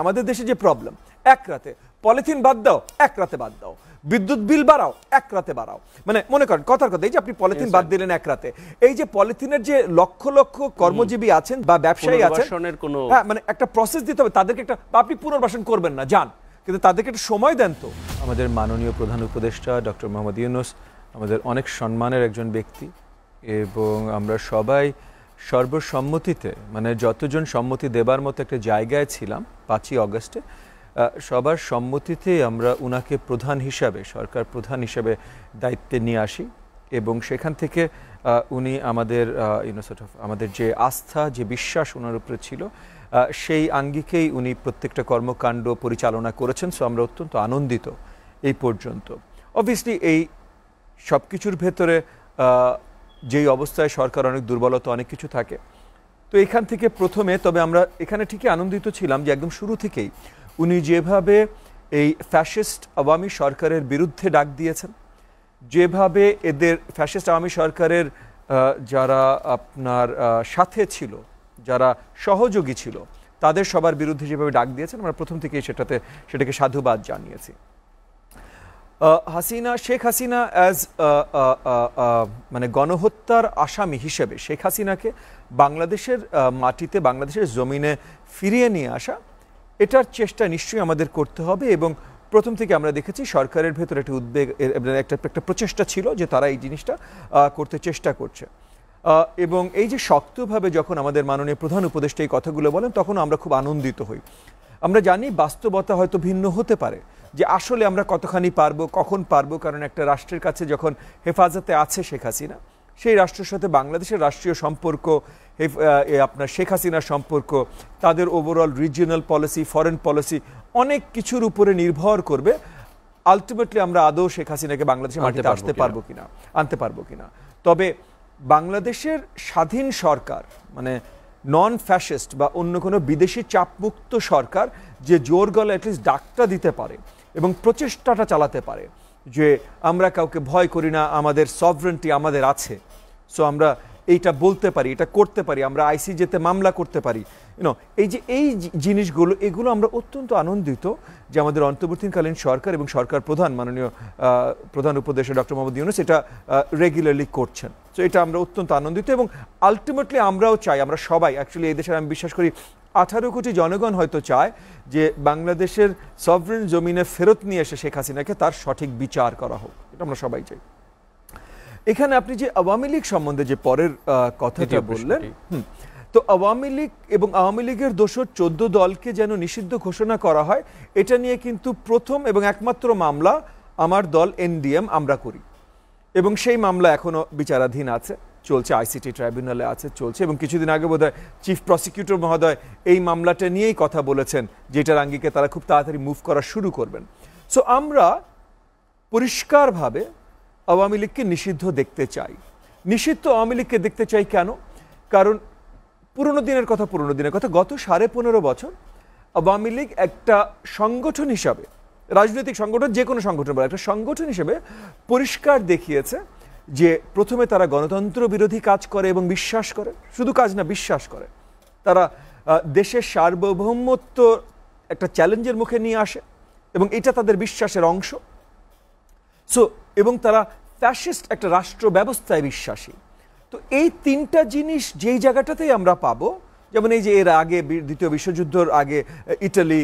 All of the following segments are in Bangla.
আমাদের দেশে যে প্রবলেম, এক রাতে পলিথিন বাদ দাও, এক রাতে বাদ দাও, বিদ্যুৎ বিল বাড়াও, এক রাতে বাড়াও। মানে মনে করেন কথার কথা, এই যে আপনি পলিথিন বাদ দিলেন এক রাতে, এই যে পলিথিনের যে লক্ষ লক্ষ কর্মজীবী আছেন বা ব্যবসায়ী আছেন, হ্যাঁ মানে একটা প্রসেস দিতে হবে তাদেরকে, একটা আপনি পুনর্বাসন করবেন না যান, কিন্তু তাদেরকে একটা সময় দেন। তো আমাদের মাননীয় প্রধান উপদেষ্টা ডক্টর মোহাম্মদ ইউনূস আমাদের অনেক সম্মানের একজন ব্যক্তি, এবং আমরা সবাই সর্বসম্মতিতে, মানে যতজন সম্মতি দেবার মতো একটা জায়গায় ছিলাম 5ই অগস্টে, সবার সম্মতিতে আমরা উনাকে প্রধান হিসাবে, সরকার প্রধান হিসাবে দায়িত্বে নিয়ে আসি, এবং সেখান থেকে উনি আমাদের আমাদের যে আস্থা, যে বিশ্বাস ওনার উপরে ছিল, সেই আঙ্গিকেই উনি প্রত্যেকটা কর্মকাণ্ড পরিচালনা করেছেন। সো আমরা অত্যন্ত আনন্দিত এই পর্যন্ত। অবভিয়াসলি এই সব কিছুর ভেতরে যেই অবস্থায় সরকার অনেক দুর্বলতা, অনেক কিছু থাকে, তো এখান থেকে প্রথমে, তবে আমরা এখানে ঠিকই আনন্দিত ছিলাম যে একদম শুরু থেকেই উনি যেভাবে এই ফ্যাসিস্ট আওয়ামী সরকারের বিরুদ্ধে ডাক দিয়েছেন, যেভাবে এদের ফ্যাসিস্ট আওয়ামী সরকারের যারা আপনার সাথে ছিল, যারা সহযোগী ছিল, তাদের সবার বিরুদ্ধে যেভাবে ডাক দিয়েছেন, আমরা প্রথম থেকেই সেটাকে সাধুবাদ জানিয়েছি। শেখ হাসিনা অ্যাজ মানে গণহত্যার আসামি হিসেবে শেখ হাসিনাকে বাংলাদেশের মাটিতে, বাংলাদেশের জমিনে ফিরিয়ে নিয়ে আসা, এটার চেষ্টা নিশ্চয়ই আমাদের করতে হবে। এবং প্রথম থেকে আমরা দেখেছি সরকারের ভেতরে একটা উদ্বেগ, একটা প্রচেষ্টা ছিল যে তারা এই জিনিসটা করতে চেষ্টা করছে। এবং এই যে শক্তভাবে যখন আমাদের মাননীয় প্রধান উপদেষ্টা এই কথাগুলো বলেন, তখন আমরা খুব আনন্দিত হই। আমরা জানি বাস্তবতা হয়তো ভিন্ন হতে পারে, যে আসলে আমরা কতখানি পারবো, কখন পারবো, কারণ একটা রাষ্ট্রের কাছে যখন হেফাজতে আছে শেখ হাসিনা, সেই রাষ্ট্রের সাথে বাংলাদেশের রাষ্ট্রীয় সম্পর্ক, আপনার শেখ হাসিনার সম্পর্ক, তাদের overall regional policy, foreign policy, অনেক কিছুর উপরে নির্ভর করবে আলটিমেটলি আমরা আদৌ শেখ হাসিনাকে বাংলাদেশের মাটিতে আনতে পারবো কিনা। তবে বাংলাদেশের স্বাধীন সরকার, মানে নন ফ্যাসিস্ট বা অন্য কোনো বিদেশি চাপমুক্ত সরকার, যে জোর গলায় অ্যাটলিস্ট ডাকটা দিতে পারে এবং প্রচেষ্টাটা চালাতে পারে যে আমরা কাউকে ভয় করি না, আমাদের সভরেন্টি আমাদের আছে, সো আমরা এইটা বলতে পারি, এটা করতে পারি, আমরা আইসিজেতে মামলা করতে পারি, এই জিনিসগুলো, এগুলো আমরা অত্যন্ত আনন্দিত যে আমাদের অন্তর্বর্তীকালীন সরকার এবং সরকার প্রধান মাননীয় প্রধান উপদেষ্টা ডক্টর মোহাম্মদ ইউনূস এটা রেগুলারলি করছেন। সো এটা আমরা অত্যন্ত আনন্দিত, এবং আলটিমেটলি আমরাও চাই, আমরা সবাই অ্যাকচুয়ালি এই দেশের, আমি বিশ্বাস করি 18 কোটি জনগণ হয়তো চায় যে বাংলাদেশের সভরেন জমিনে ফেরত নিয়ে এসে শেখ হাসিনাকে তার সঠিক বিচার করা হোক, এটা আমরা সবাই চাই। এখানে আপনি যে আওয়ামী লীগ সম্বন্ধে যে পরের কথাটা বললেন, তো আওয়ামী লীগ এবং আওয়ামী লীগের দোসর 14 দলকে যেন নিষিদ্ধ ঘোষণা করা হয়, এটা নিয়ে কিন্তু প্রথম এবং একমাত্র মামলা আমার দল এনডিএম আমরা করি, এবং সেই মামলা এখনো বিচারাধীন আছে, চলছে, আইসিটি ট্রাইব্যুনালে আছে, চলছে। এবং কিছুদিন আগে বোধহয় চিফ প্রসিকিউটর মহোদয় এই মামলাটা নিয়েই কথা বলেছেন, যেটার আঙ্গিকে তারা খুব তাড়াতাড়ি মুভ করা শুরু করবেন। সো আমরা পরিষ্কারভাবে আওয়ামী লীগকে নিষিদ্ধ দেখতে চাই। নিষিদ্ধ আওয়ামী লীগকে দেখতে চাই কেন? কারণ পুরনো দিনের কথা, গত 15.5 বছর আওয়ামী লীগ একটা সংগঠন হিসাবে, রাজনৈতিক সংগঠন, যে কোনো সংগঠন বলে, একটা সংগঠন হিসেবে পরিষ্কার দেখিয়েছে যে প্রথমে তারা গণতন্ত্র বিরোধী কাজ করে এবং বিশ্বাস করে, শুধু কাজ না, বিশ্বাস করে। তারা দেশের সার্বভৌমত্ব একটা চ্যালেঞ্জের মুখে নিয়ে আসে, এবং এটা তাদের বিশ্বাসের অংশ। সো এবং তারা ফ্যাসিস্ট একটা রাষ্ট্র ব্যবস্থায় বিশ্বাসী। তো এই তিনটা জিনিস যেই জায়গাটাতেই আমরা পাবো, যেমন এই যে এর আগে দ্বিতীয় বিশ্বযুদ্ধের আগে ইটালি,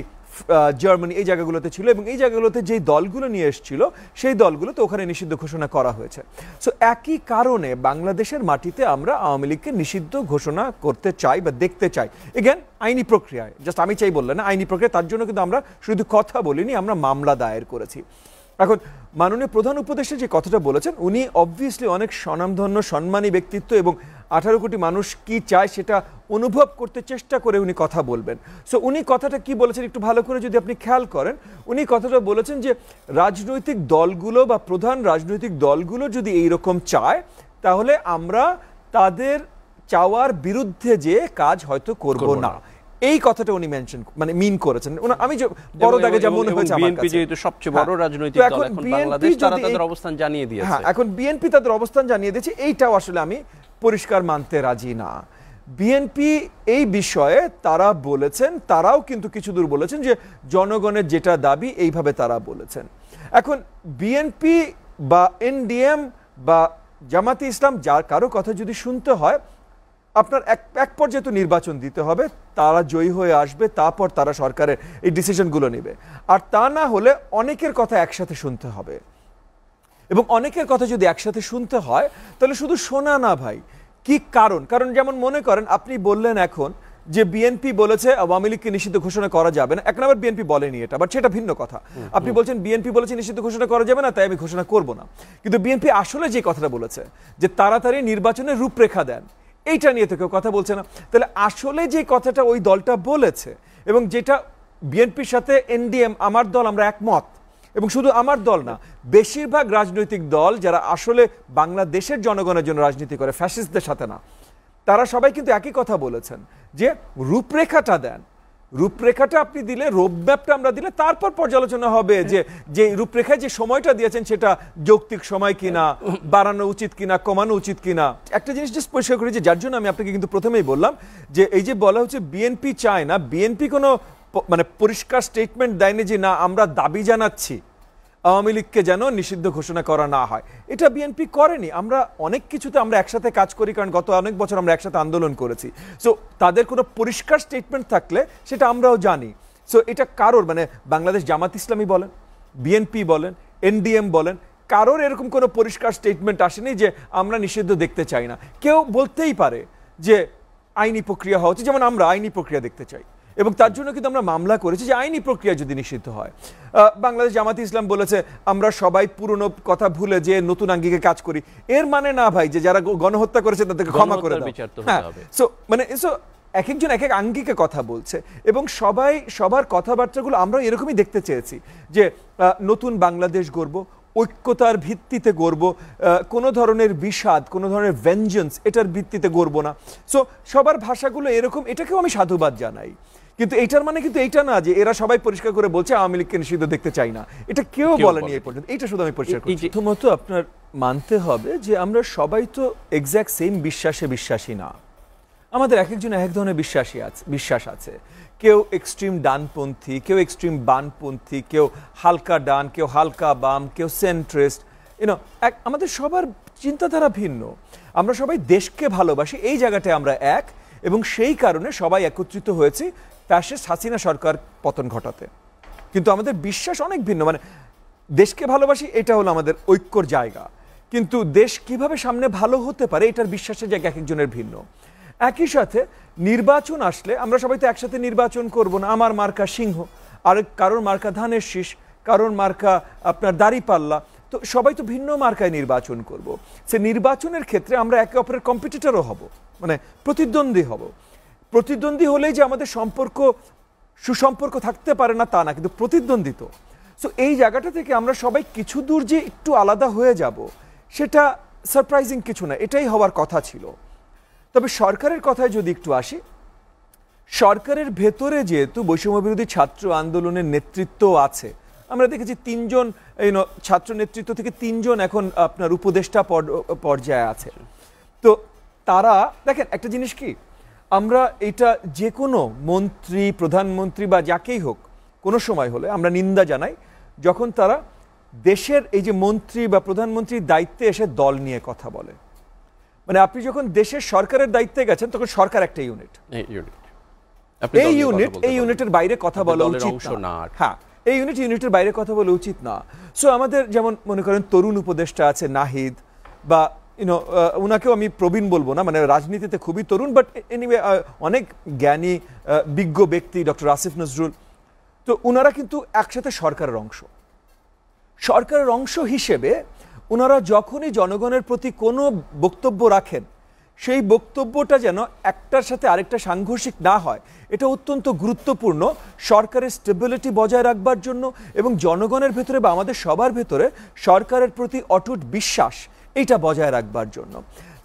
জার্মানি, এই জায়গাগুলোতে ছিল, এবং এই জায়গাগুলোতে যেই দলগুলো নিয়ে এসেছিল সেই দলগুলোতে ওখানে নিষিদ্ধ ঘোষণা করা হয়েছে। সো একই কারণে বাংলাদেশের মাটিতে আমরা আওয়ামী লীগকে নিষিদ্ধ ঘোষণা করতে চাই বা দেখতে চাই। এগেন আইনি প্রক্রিয়ায়, জাস্ট আমি চাই বললেন না, আইনি প্রক্রিয়া, তার জন্য কিন্তু আমরা শুধু কথা বলিনি, আমরা মামলা দায়ের করেছি। এখন মাননীয় প্রধান উপদেষ্টা যে কথাটা বলেছেন, উনি অবভিয়াসলি অনেক স্বনামধন্য সম্মানী ব্যক্তিত্ব, এবং 18 কোটি মানুষ কি চায় সেটা অনুভব করতে চেষ্টা করে উনি কথা বলবেন। সো উনি কথাটা কি বলেছেন একটু ভালো করে যদি আপনি খেয়াল করেন, উনি কথাটা বলেছেন যে রাজনৈতিক দলগুলো বা প্রধান রাজনৈতিক দলগুলো যদি এইরকম চায়, তাহলে আমরা তাদের চাওয়ার বিরুদ্ধে যে কাজ হয়তো করব না। এই কথাটা উনি মেনশন, মানে মিন করেছেন। আমি যে বড় দাগে যেমন হয়েছে, বিএনপি যেহেতু সবচেয়ে বড় রাজনৈতিক দল এখন বাংলাদেশ, তারা তাদের অবস্থান জানিয়ে দিয়েছে। হ্যাঁ, এখন বিএনপি তাদের অবস্থান জানিয়ে দিয়েছে, এইটাও আসলে আমি পরিষ্কার মানতে রাজি না। বিএনপি এই বিষয়ে তারা বলেছেন, তারাও কিন্তু কিছু দূর বলেছেন যে জনগণের যেটা দাবি এইভাবে তারা বলেছেন। এখন বিএনপি বা এনডিএম বা জামাতে ইসলাম যার কারো কথা যদি শুনতে হয়, আপনার এক পর্যায়ে তো নির্বাচন দিতে হবে, তারা জয়ী হয়ে আসবে, তারপর তারা সরকারের এই ডিসিশনগুলো নেবে। আর তা না হলে অনেকের কথা একসাথে শুনতে হবে, এবং অনেকের কথা যদি একসাথে শুনতে হয় তাহলে শুধু শোনা না ভাই, কি কারণ যেমন মনে করেন আপনি বললেন এখন যে বিএনপি বলেছে আওয়ামী লীগকে নিষিদ্ধ ঘোষণা করা যাবে না। এক নম্বর বিএনপি বলেনি এটা, বাট সেটা ভিন্ন কথা। আপনি বলছেন বিএনপি বলেছে নিষিদ্ধ ঘোষণা করা যাবে না, তাই আমি ঘোষণা করব না। কিন্তু বিএনপি আসলে যে কথাটা বলেছে যে তাড়াতাড়ি নির্বাচনের রূপরেখা দেন, এইটা নিয়ে তো কেউ কথা বলছে না। তাহলে আসলে যে কথাটা ওই দলটা বলেছে এবং যেটা বিএনপির সাথে এনডিএম আমার দল আমরা একমত, এবং শুধু আমার দল না, বেশিরভাগ রাজনৈতিক দল যারা আসলে বাংলাদেশের জনগণের জন্য রাজনীতি করে, ফ্যাসিস্টদের সাথে না, তারা সবাই কিন্তু একই কথা বলেছেন যে রূপরেখাটা দেন। রূপরেখাটা আপনি দিলে, রোডম্যাপটা আমরা দিলে তারপর পর্যালোচনা হবে যে রূপরেখায় যে সময়টা দিয়েছেন সেটা যৌক্তিক সময় কিনা, বাড়ানো উচিত কিনা, কমানো উচিত কিনা। একটা জিনিস জাস্ট পরিষ্কার করি যে যার জন্য আমি আপনাকে কিন্তু প্রথমেই বললাম যে এই যে বলা হচ্ছে বিএনপি চায় না, বিএনপি কোনো মানে পরিষ্কার স্টেটমেন্ট দেয়নি যে না আমরা দাবি জানাচ্ছি আওয়ামী লীগকে যেন নিষিদ্ধ ঘোষণা করা না হয়। এটা বিএনপি করেনি। আমরা অনেক কিছুতে আমরা একসাথে কাজ করি, কারণ গত অনেক বছর আমরা একসাথে আন্দোলন করেছি। সো তাদের কোনো পরিষ্কার স্টেটমেন্ট থাকলে সেটা আমরাও জানি। সো এটা কারোর মানে বাংলাদেশ জামাত ইসলামী বলেন, বিএনপি বলেন, এনডিএম বলেন, কারোর এরকম কোনো পরিষ্কার স্টেটমেন্ট আসেনি যে আমরা নিষিদ্ধ দেখতে চাই না। কেউ বলতেই পারে যে আইনি প্রক্রিয়া হওয়া উচিত, যেমন আমরা আইনি প্রক্রিয়া দেখতে চাই, এবং তার জন্য কিন্তু আমরা মামলা করেছি যে আইনি প্রক্রিয়া যদি নিষিদ্ধ হয়। বাংলাদেশ জামাত ইসলাম বলেছে আমরা সবাই পুরনো কথা ভুলে যে নতুন আঙ্গিকে কাজ করি। এর মানে না ভাই যে যারা গণহত্যা করেছে তাদেরকে ক্ষমা করে দাও। সো মানে এক একজন এক এক আঙ্গিকে কথা বলছে, এবং সবাই সবার কথাবার্তাগুলো আমরা এরকমই দেখতে চেয়েছি যে নতুন বাংলাদেশ গড়ব, ঐক্যতার ভিত্তিতে গড়ব, কোনো ধরনের বিষাদ, কোনো ধরনের ভেঞ্জেন্স এটার ভিত্তিতে গড়ব না। সো সবার ভাষাগুলো এরকম, এটাকেও আমি সাধুবাদ জানাই। কিন্তু এইটার মানে কিন্তু এইটা না যে এরা সবাই পরিষ্কার করে বলছে আওয়ামী লীগকে নিষিদ্ধ দেখতে চাই না, এটা কেউ বলেনি এই পর্যন্ত। এইটা শুধু আমি পরিষ্কার করছি। প্রথমত আপনার মানতে হবে যে আমরা সবাই তো এক্স্যাক্ট সেম বিশ্বাসে বিশ্বাসী না। আমাদের এক একজন এক ধরনের বিশ্বাস আছে। কেউ এক্সট্রিম ডানপন্থী, কেউ এক্সট্রিম বামপন্থী, কেউ হালকা ডান, কেউ হালকা বাম, কেউ সেন্ট্রিস্ট। আমাদের সবার চিন্তাধারা ভিন্ন। আমরা সবাই দেশকে ভালোবাসি, এই জায়গাটায় আমরা এক, এবং সেই কারণে সবাই একত্রিত হয়েছি ফ্যাসিস্ট হাসিনা সরকার পতন ঘটাতে। কিন্তু আমাদের বিশ্বাস অনেক ভিন্ন। মানে দেশকে ভালোবাসি, এটা হলো আমাদের ঐক্যর জায়গা, কিন্তু দেশ কিভাবে সামনে ভালো হতে পারে এটার বিশ্বাসের জায়গা এক একজনের ভিন্ন। একই সাথে নির্বাচন আসলে আমরা সবাই তো একসাথে নির্বাচন করব না। আমার মার্কা সিংহ, আর কারোর মার্কা ধানের শীষ, কারোর মার্কা আপনার দাড়িপাল্লা, তো সবাই তো ভিন্ন মার্কায় নির্বাচন করব। সে নির্বাচনের ক্ষেত্রে আমরা একে অপরের কম্পিটিটরও হব, মানে প্রতিদ্বন্দ্বী হব। প্রতিদ্বন্দ্বী হলেই যে আমাদের সুসম্পর্ক থাকতে পারে না তা না, কিন্তু প্রতিদ্বন্দ্বিত। সো এই জায়গাটা থেকে আমরা সবাই কিছু দূর যে একটু আলাদা হয়ে যাব সেটা সারপ্রাইজিং কিছু না, এটাই হওয়ার কথা ছিল। তবে সরকারের কথায় যদি একটু আসি, সরকারের ভেতরে যেহেতু বৈষম্য বিরোধী ছাত্র আন্দোলনের নেতৃত্ব আছে, আমরা দেখেছি 3 জন ছাত্র নেতৃত্ব থেকে 3 জন এখন আপনার উপদেষ্টা পর্যায়ে আছে। তো তারা দেখেন একটা জিনিস কি, আমরা এটা যে কোনো মন্ত্রী, প্রধানমন্ত্রী বা যাকেই হোক কোনো সময় হলে আমরা নিন্দা জানাই যখন তারা দেশের এই যে মন্ত্রী বা প্রধানমন্ত্রীর দায়িত্বে এসে দল নিয়ে কথা বলে। মানে আপনি যখন দেশের সরকারের দায়িত্বে গেছেন তখন সরকার একটা ইউনিট, এই ইউনিটের বাইরে কথা বলা উচিত না। হ্যাঁ, এই ইউনিটের বাইরে কথা বলা উচিত না। সো আমাদের যেমন মনে করেন তরুণ উপদেষ্টা আছে নাহিদ, বা উনাকেও আমি প্রবীণ বলবো না, মানে রাজনীতিতে খুবই তরুণ, বাট এনিওয়ে অনেক জ্ঞানী বিজ্ঞ ব্যক্তি, ডক্টর আসিফ নজরুল। তো উনারা কিন্তু একসাথে সরকারের অংশ হিসেবে ওনারা যখনই জনগণের প্রতি কোনো বক্তব্য রাখেন, সেই বক্তব্যটা যেন একটার সাথে আরেকটা সাংঘর্ষিক না হয়, এটা অত্যন্ত গুরুত্বপূর্ণ সরকারের স্টেবিলিটি বজায় রাখবার জন্য, এবং জনগণের ভেতরে বা আমাদের সবার ভেতরে সরকারের প্রতি অটুট বিশ্বাস এইটা বজায় রাখবার জন্য।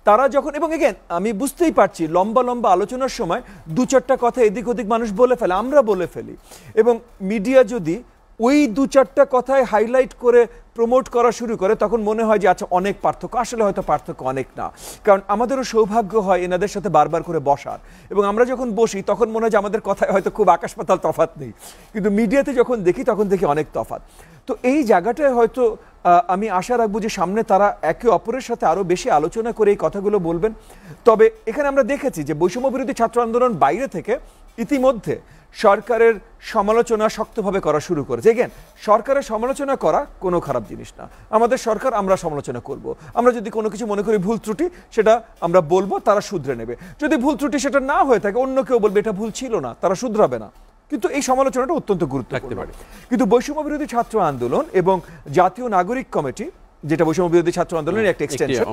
তারা যখন, এবং এগেন আমি বুঝতেই পারছি লম্বা আলোচনার সময় 2-4টা কথা এদিক ওদিক মানুষ বলে ফেলে, আমরা বলে ফেলি, এবং মিডিয়া যদি ওই দু চারটা কথায় হাইলাইট করে প্রমোট করা শুরু করে, তখন মনে হয় যে আচ্ছা অনেক পার্থক্য। আসলে হয়তো পার্থক্য অনেক না, কারণ আমাদেরও সৌভাগ্য হয় এনাদের সাথে বারবার করে বসার, এবং আমরা যখন বসি তখন মনে হয় যে আমাদের কথায় হয়তো খুব আকাশ পাতাল তফাৎ নেই, কিন্তু মিডিয়াতে যখন দেখি তখন দেখি অনেক তফাৎ। তো এই জায়গাটায় হয়তো আমি আশা রাখবো যে সামনে তারা একে অপরের সাথে আরও বেশি আলোচনা করে এই কথাগুলো বলবেন। তবে এখানে আমরা দেখেছি যে বৈষম্য বিরোধী ছাত্র আন্দোলন বাইরে থেকে ইতিমধ্যে সরকারের সমালোচনা শক্তভাবে করা শুরু করেছে। এগেন, সরকারের সমালোচনা করা কোনো খারাপ জিনিস না, আমাদের সরকার, আমরা সমালোচনা করব। আমরা যদি কোনো কিছু মনে করি ভুল ত্রুটি, সেটা আমরা বলবো, তারা শুধরে নেবে। যদি ভুল ত্রুটি সেটা না হয়ে থাকে, অন্য কেউ বলবে এটা ভুল ছিল না, তারা শুধরাবে না। কিন্তু এই সমালোচনাটা অত্যন্ত গুরুত্বপূর্ণ। কিন্তু বৈষম্য বিরোধী ছাত্র আন্দোলন এবং জাতীয় নাগরিক কমিটি, যেটা বৈষম্য বিরোধী ছাত্র আন্দোলনের একটা এক্সটেনশন,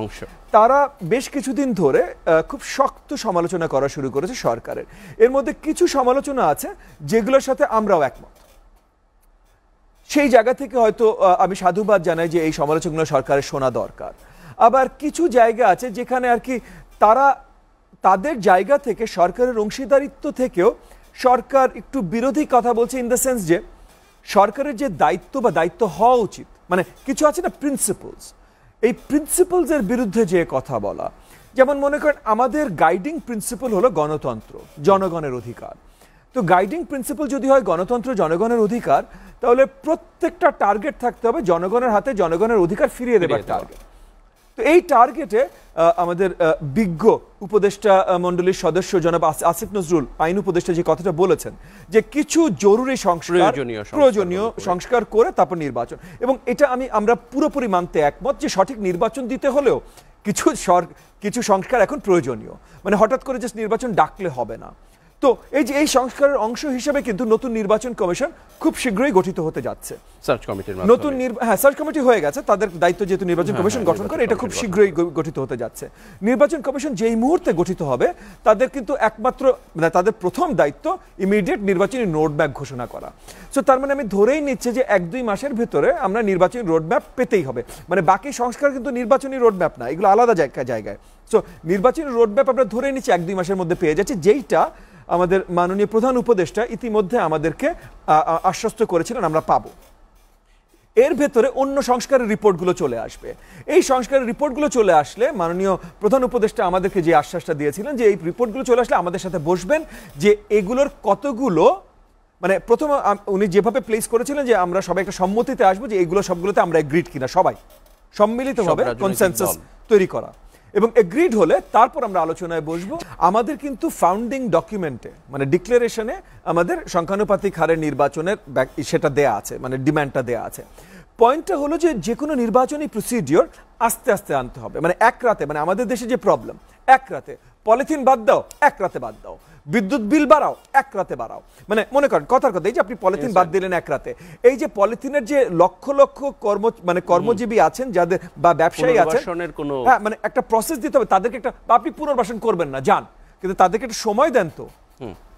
তারা বেশ কিছুদিন ধরে খুব শক্ত সমালোচনা করা শুরু করেছে সরকারের। এর মধ্যে কিছু সমালোচনা আছে যেগুলোর সাথে আমরাও একমত। সেই জায়গা থেকে হয়তো আমি সাধুবাদ জানাই যে এই সমালোচনাগুলো সরকারের শোনা দরকার। আবার কিছু জায়গা আছে যেখানে আর কি তারা তাদের জায়গা থেকে, সরকারের অংশীদারিত্ব থেকেও সরকার একটু বিরোধী কথা বলছে, ইন দ্য সেন্স যে সরকারের যে দায়িত্ব বা দায়িত্ব হওয়া উচিত, মানে কিছু আছে না প্রিন্সিপলস, এই প্রিন্সিপলসের বিরুদ্ধে যে কথা বলা। যেমন মনে করেন আমাদের গাইডিং প্রিন্সিপল হলো গণতন্ত্র, জনগণের অধিকার। তো গাইডিং প্রিন্সিপল যদি হয় গণতন্ত্র, জনগণের অধিকার, তাহলে প্রত্যেকটা টার্গেট থাকতে হবে জনগণের হাতে জনগণের অধিকার ফিরিয়ে দেবার টার্গেট। তো এই টার্গেটে আমাদের বিজ্ঞ উপদেষ্টা মণ্ডলীর সদস্য জনাব আসিফ নজরুল, আইন উপদেষ্টা, যে কথাটা বলেছেন যে কিছু জরুরি সংস্কার, প্রয়োজনীয় সংস্কার করে তারপর নির্বাচন, এবং এটা আমরা পুরোপুরি মানতে একমত যে সঠিক নির্বাচন দিতে হলেও কিছু সংস্কার এখন প্রয়োজনীয়, মানে হঠাৎ করে জাস্ট নির্বাচন ডাকলে হবে না। তো এই যে এই সংস্কারের অংশ হিসেবে কিন্তু নতুন নির্বাচন কমিশন খুব শীঘ্রই গঠিত হতে যাচ্ছে। সার্চ কমিটির নতুন সার্চ কমিটি হয়ে গেছে, তাদের দায়িত্ব যেহেতু নির্বাচন কমিশন গঠন করে, এটা খুব শীঘ্রই গঠিত হতে যাচ্ছে। নির্বাচন কমিশন যেই মুহূর্তে গঠিত হবে, তাদের কিন্তু একমাত্র, মানে তাদের প্রথম দায়িত্ব ইমিডিয়েট নির্বাচনী রোডম্যাপ ঘোষণা করা। সো তার মানে আমি ধরেই নিচ্ছি যে 1-2 মাসের ভেতরে আমরা নির্বাচনী রোডম্যাপ পেতেই হবে। মানে বাকি সংস্কার কিন্তু নির্বাচনী রোডম্যাপ না, এগুলো আলাদা জায়গায়। সো নির্বাচনী রোডম্যাপ আমরা ধরে নিচ্ছি 1-2 মাসের মধ্যে পেয়ে যাচ্ছি, যেইটা আমাদের মাননীয় প্রধান উপদেষ্টা ইতিমধ্যে আমাদেরকে আশ্বস্ত করেছিলেন আমরা পাবো। এর ভেতরে অন্য সংস্কারের রিপোর্টগুলো চলে আসবে। এই সংস্কারের রিপোর্টগুলো চলে আসলে মাননীয় প্রধান উপদেষ্টা আমাদেরকে যে আশ্বাসটা দিয়েছিলেন যে এই রিপোর্টগুলো চলে আসলে আমাদের সাথে বসবেন, যে এগুলোর কতগুলো, মানে প্রথম উনি যেভাবে প্লেস করেছিলেন যে আমরা সবাই একটা সম্মতিতে আসবো যে এগুলো সবগুলোতে আমরা এগ্রিড কিনা, সবাই সম্মিলিতভাবে কনসেনসাস তৈরি করা, এবং এগ্রিড হলে তারপর আমরা আলোচনায় বসবো। আমাদের কিন্তু ফাউন্ডিং ডকুমেন্টে, মানে ডিক্লারেশনে আমাদের সংখ্যানুপাতিক হারে নির্বাচনের সেটা দেয়া আছে, মানে ডিমান্ডটা দেয়া আছে। পয়েন্টটা হলো যে কোনো নির্বাচনী প্রসিডিওর আস্তে আস্তে আনতে হবে, মানে এক রাতে, মানে আমাদের দেশে যে প্রবলেম, এক রাতে পলিথিন বাদ দাও, এক রাতে বাদ দাও, বিদ্যুৎ বিল বাড়াও, এক রাতে বাড়াও। মানে মনে করেন কথার কথা, এই যে আপনি পলিথিন বাদ দিলেন এক রাতে, এই যে পলিথিনের যে লক্ষ লক্ষ কর্মজীবী আছেন যাদের, বা ব্যবসায়ী আছেন, হ্যাঁ, মানে একটা প্রসেস দিতে হবে তাদেরকে, একটা, আপনি পুনর্বাসন করবেন না যান, কিন্তু তাদেরকে একটা সময় দেন তো,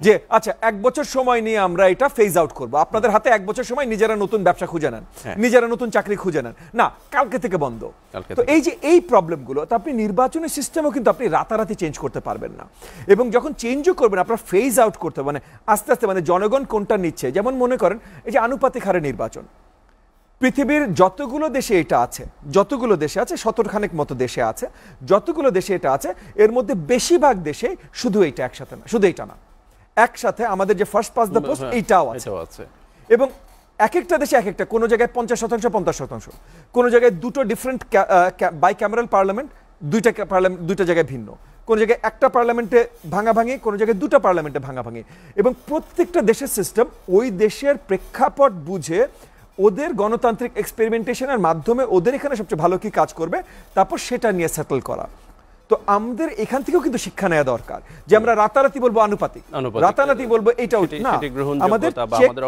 যে আচ্ছা 1 বছর সময় নিয়ে আমরা এটা ফেজ আউট করবো, আপনাদের হাতে 1 বছর সময়, নিজেরা নতুন ব্যবসা খুঁজে নেন, নিজেরা নতুন চাকরি খুঁজে নেন, না কালকে থেকে বন্ধ। তো এই যে এই প্রবলেমগুলো, তো আপনি নির্বাচনী সিস্টেমও কিন্তু আপনি রাতারাতি চেঞ্জ করতে পারবেন না, এবং যখন চেঞ্জও করবেন আপনার ফেজ আউট করতে হবে, মানে আস্তে আস্তে, মানে জনগণ কোনটা নিচ্ছে। যেমন মনে করেন এই যে আনুপাতিক হারে নির্বাচন, পৃথিবীর যতগুলো দেশে এটা আছে, যতগুলো দেশে আছে, 17খানেক মতো দেশে আছে, যতগুলো দেশে এটা আছে, এর মধ্যে বেশিরভাগ দেশে শুধু এইটা একসাথে না, শুধু এইটা না, একসাথে আমাদের যে ফার্স্ট পাস দ্য পোস্ট এইটাও আছে। এবং এক একটা দেশে এক একটা, কোনো জায়গায় 50% 50%, কোনো জায়গায় দুটো ডিফারেন্ট বাই ক্যামেরাল পার্লামেন্ট, দুইটা জায়গায় ভিন্ন, কোন জায়গায় একটা পার্লামেন্টে ভাঙাভাঙি, কোন জায়গায় দুটো পার্লামেন্টে ভাঙাভাঙি, এবং প্রত্যেকটা দেশের সিস্টেম ওই দেশের প্রেক্ষাপট বুঝে ওদের গণতান্ত্রিক এক্সপেরিমেন্টেশনের মাধ্যমে ওদের এখানে সবচেয়ে ভালো কি কাজ করবে, তারপর সেটা নিয়ে সেটেল করা। তো আমাদের এখান থেকেও কিন্তু শিক্ষা নেওয়া দরকার, যে আমরা রাতারাতি বলবো আনুপাতিক, রাতারাতি বলবো এইটা না, আমাদের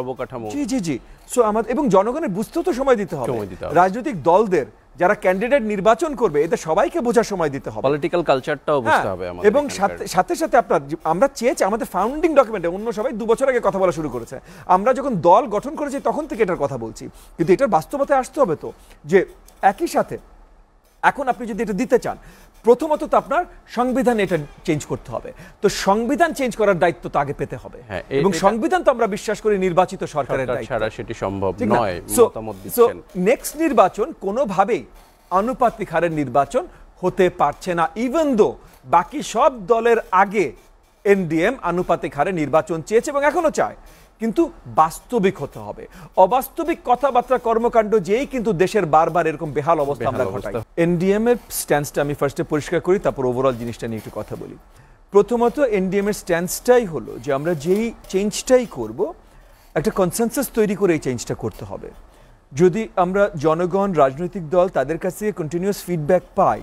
অবকাঠামো, জি। সো আমাদের, এবং জনগণের বুঝতেও তো সময় দিতে হবে, রাজনৈতিক দলদের যারা ক্যান্ডিডেট নির্বাচন করবে এদের সবাইকে বোঝার সময় দিতে হবে, পলিটিক্যাল কালচারটাও বুঝতে হবে আমাদের, এবং সাথে সাথে আমরা চেয়েছি আমাদের ফাউন্ডিং ডকুমেন্টে, অন্য সবাই 2 বছর আগে কথা বলা শুরু করেছে, আমরা যখন দল গঠন করেছি তখন থেকে এটার কথা বলছি, কিন্তু এটার বাস্তবতায় আসতে হবে তো, যে একই সাথে এখন আপনি যদি এটা দিতে চান, প্রথমত তো আপনার সংবিধান এটা চেঞ্জ করতে হবে, তো সংবিধান চেঞ্জ করার দায়িত্ব তো আগে পেতে হবে, এবং সংবিধান তো আমরা বিশ্বাস করি নির্বাচিত সরকারের দায়িত্ব ছাড়া সেটি সম্ভব নয়। মতামত দিচ্ছেন নেক্সট নির্বাচন কোনোভাবেই আনুপাতিক হারের নির্বাচন হতে পারছে না, ইভেন দো বাকি সব দলের আগে এনডিএম আনুপাতিক হারে নির্বাচন চেয়েছে এবং এখনো চায়, কিন্তু বাস্তবিক হতে হবে। অবাস্তবিক কথাবার্তা কর্মকাণ্ড যেই কিন্তু দেশের বারবার এরকম বেহাল অবস্থা আমরা ঘটাই। এনডিএম এর স্ট্যান্সটা আমি ফার্স্টে পরিষ্কার করি, তারপর ওভারঅল জিনিসটা নিয়ে একটু কথা বলি। প্রথমত এনডিএম এর স্ট্যান্সটাই হলো যে আমরা যেই চেঞ্জটাই করব একটা কনসেনসাস তৈরি করে এই চেঞ্জটা করতে হবে। যদি আমরা জনগণ, রাজনৈতিক দল তাদের কাছ থেকে কন্টিনিউয়াস ফিডব্যাক পাই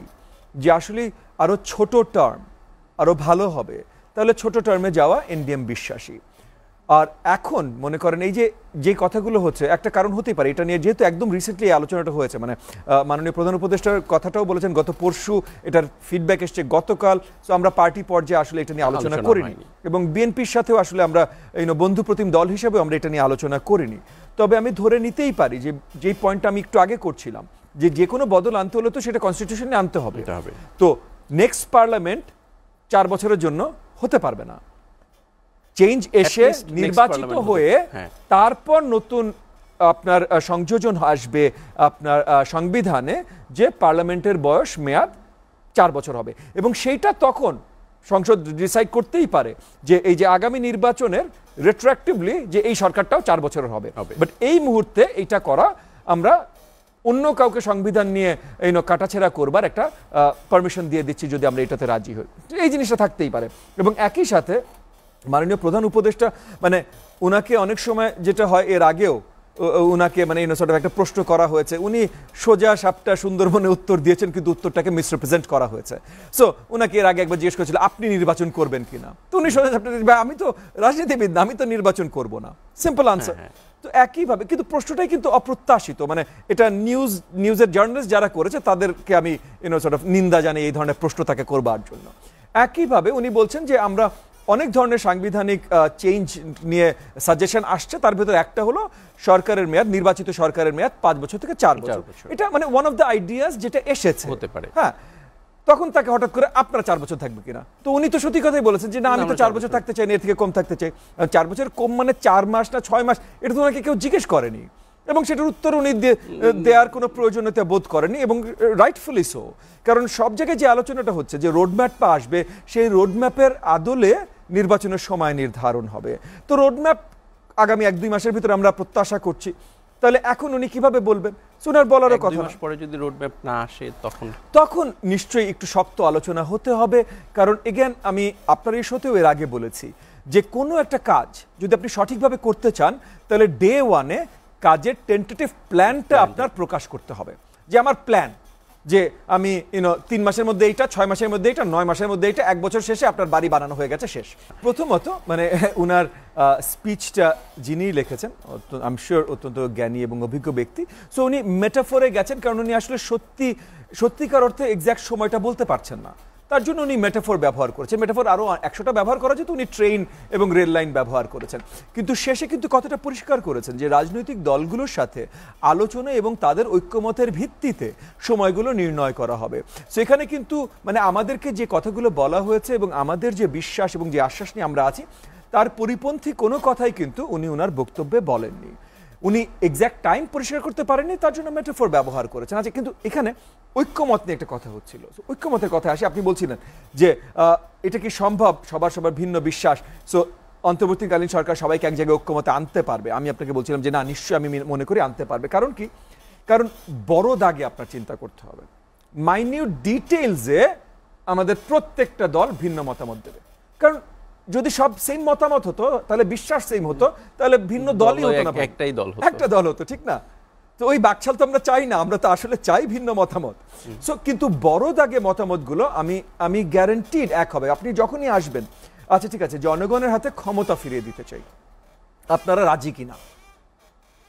যে আসলে আরও ছোট টার্ম আরও ভালো হবে, তাহলে ছোট টার্মে যাওয়া এনডিএম বিশ্বাসী। আর এখন মনে করেন এই যে কথাগুলো হচ্ছে, একটা কারণ হতেই পারে এটা নিয়ে, যেহেতু একদম রিসেন্টলি এই আলোচনাটা হয়েছে, মানে মাননীয় প্রধান উপদেষ্টার কথাটাও বলেছেন গত পরশু, এটার ফিডব্যাক এসছে গতকাল, তো আমরা পার্টি পর্যায়ে আসলে এটা নিয়ে আলোচনা করিনি, এবং বিএনপির সাথেও আসলে আমরা বন্ধু প্রতিম দল হিসেবে আমরা এটা নিয়ে আলোচনা করিনি। তবে আমি ধরে নিতেই পারি যে যেই পয়েন্টটা আমি একটু আগে করছিলাম, যে কোনো বদল আনতে হলে তো সেটা কনস্টিটিউশনে আনতে হবে। তো নেক্সট পার্লামেন্ট 4 বছরের জন্য হতে পারবে না, চেঞ্জ এসে নির্বাচিত হয়ে তারপর নতুন আপনার সংযোজন আসবে আপনার সংবিধানে, যে পার্লামেন্টের বয়স মেয়াদ 4 বছর হবে, এবং সেইটা তখন সংসদ ডিসাইড করতেই পারে যে এই যে আগামী নির্বাচনের রেট্রোঅ্যাক্টিভলি যে এই সরকারটাও 4 বছরের হবে। বাট এই মুহূর্তে এইটা করা, আমরা অন্য কাউকে সংবিধান নিয়ে কাটাছেড়া করবার একটা পারমিশন দিয়ে দিচ্ছি যদি আমরা এটাতে রাজি হই, এই জিনিসটা থাকতেই পারে। এবং একই সাথে মাননীয় প্রধান উপদেষ্টা, মানে ওনাকে অনেক সময় যেটা হয়, এর আগেও ওনাকে মানে একটা প্রশ্ন করা হয়েছে, উনি সোজা সাপটা সুন্দরবনে উত্তর দিয়েছেন, কিন্তু উত্তরটাকে মিসরিপ্রেজেন্ট করা হয়েছে। সো ওনাকে এর আগে একবার জিজ্ঞেস করেছিল আপনি নির্বাচন করবেন কিনা, তো উনি সোজা সাপটা, আমি তো রাজনীতিবিদ না, আমি তো নির্বাচন করব না, সিম্পল আনসার। তো একইভাবে কিন্তু প্রশ্নটাই কিন্তু অপ্রত্যাশিত, মানে এটা নিউজের জার্নালিস্ট যারা করেছে তাদেরকে আমি নিন্দা জানাই এই ধরনের প্রশ্ন তাকে করবার জন্য। একইভাবে উনি বলছেন যে আমরা অনেক ধরনের সাংবিধানিক চেঞ্জ নিয়ে সাজেশন আসছে, তার ভিতরে একটা হলো সরকারের মেয়াদ, নির্বাচিত সরকারের মেয়াদ 5 বছর থেকে 4 বছর। এটা মানে ওয়ান অফ দ্য আইডিয়াস যেটা এসেছে হতে পারে। হ্যাঁ, তখন তাকে হঠাৎ করে আপনারা 4 বছর থাকবে কিনা, তো উনি তো সত্যি কথাই বলেছেন যে না, আমি তো 4 বছর থাকতে চাই না, এর থেকে কম থাকতে চাই। 4 বছর কম মানে 4 মাস না 6 মাস, এটা তো ওনাকে কেউ জিজ্ঞেস করেনি, এবং সেটার উত্তর উনি দেওয়ার কোনো প্রয়োজনীয়তা বোধ করেনি, এবং রাইটফুলি সো। কারণ সব জায়গায় যে আলোচনাটা হচ্ছে যে রোডম্যাপটা আসবে, সেই রোডম্যাপের আদলে নির্বাচনের সময় নির্ধারণ হবে। তো রোডম্যাপ আগামী 1-2 মাসের ভিতরে আমরা প্রত্যাশা করছি, তাহলে এখন উনি কিভাবে বলবেন? সোনার বলারও কথা, 2 মাস পরে যদি রোডম্যাপ না আসে তখন নিশ্চয়ই একটু শক্ত আলোচনা হতে হবে। কারণ এগেন আমি আপনার এই শোতেও এর আগে বলেছি যে কোনো একটা কাজ যদি আপনি সঠিকভাবে করতে চান, তাহলে ডে 1-এ কাজের টেন্টেটিভ প্ল্যানটা আপনার প্রকাশ করতে হবে, যে আমার প্ল্যান যে আমি 3 মাসের মধ্যে এইটা, 6 মাসের মধ্যে এইটা, 9 মাসের মধ্যে এইটা, 1 বছর শেষে আপনার বাড়ি বানানো হয়ে গেছে, শেষ। প্রথমত মানে উনার স্পিচটা যিনি লিখেছেন আই এম শিওর অত্যন্ত জ্ঞানী এবং অভিজ্ঞ ব্যক্তি, সো উনি মেটাফোরে গেছেন, কারণ উনি আসলে সত্যিকার অর্থে এক্স্যাক্ট সময়টা বলতে পারছেন না, তার জন্য উনি মেটাফোর ব্যবহার করেছেন। মেটাফোর আরও 100টা ব্যবহার করা যেত, উনি ট্রেন এবং রেল লাইন ব্যবহার করেছেন, কিন্তু শেষে কিন্তু কথাটা পরিষ্কার করেছেন যে রাজনৈতিক দলগুলোর সাথে আলোচনা এবং তাদের ঐক্যমতের ভিত্তিতে সময়গুলো নির্ণয় করা হবে। সো এখানে কিন্তু মানে আমাদেরকে যে কথাগুলো বলা হয়েছে এবং আমাদের যে বিশ্বাস এবং যে আশ্বাস নিয়ে আমরা আছি, তার পরিপন্থী কোনো কথাই কিন্তু উনি ওনার বক্তব্যে বলেননি। উনি এক্স্যাক্ট টাইম পরিষ্কার করতে পারেননি, তার জন্য মেটাফোর ব্যবহার করেছেন। আচ্ছা, কিন্তু এখানে ঐক্যমত নিয়ে একটা কথা হচ্ছিল, ঐক্যমতের কথা আসে। আপনি বলছিলেন যে এটা কি সম্ভব, সবার ভিন্ন বিশ্বাস, সো অন্তর্বর্তীকালীন সরকার সবাইকে এক জায়গায় ঐক্যমতে আনতে পারবে? আমি আপনাকে বলছিলাম যে না, নিশ্চয়ই আমি মনে করি আনতে পারবে। কারণ কি? কারণ বড় দাগে আপনার চিন্তা করতে হবে, মাইনিউট ডিটেইলসে আমাদের প্রত্যেকটা দল ভিন্ন মতামত দেবে। কারণ যদি সব সেম মতামত হতো, তাহলে বিশ্বাস সেম হতো, তাহলে ভিন্ন দলই হতো না, একটা দল হতো, ঠিক না? তো ওই বাকশাল তো আমরা চাই না, আমরা তো আসলে চাই ভিন্ন মতামত। সো কিন্তু বড় দাগে মতামতগুলো আমি গ্যারান্টিড এক হবে। আপনি যখনই আসবেন, আচ্ছা ঠিক আছে, জনগণের হাতে ক্ষমতা ফিরিয়ে দিতে চাই, আপনারা রাজি কিনা?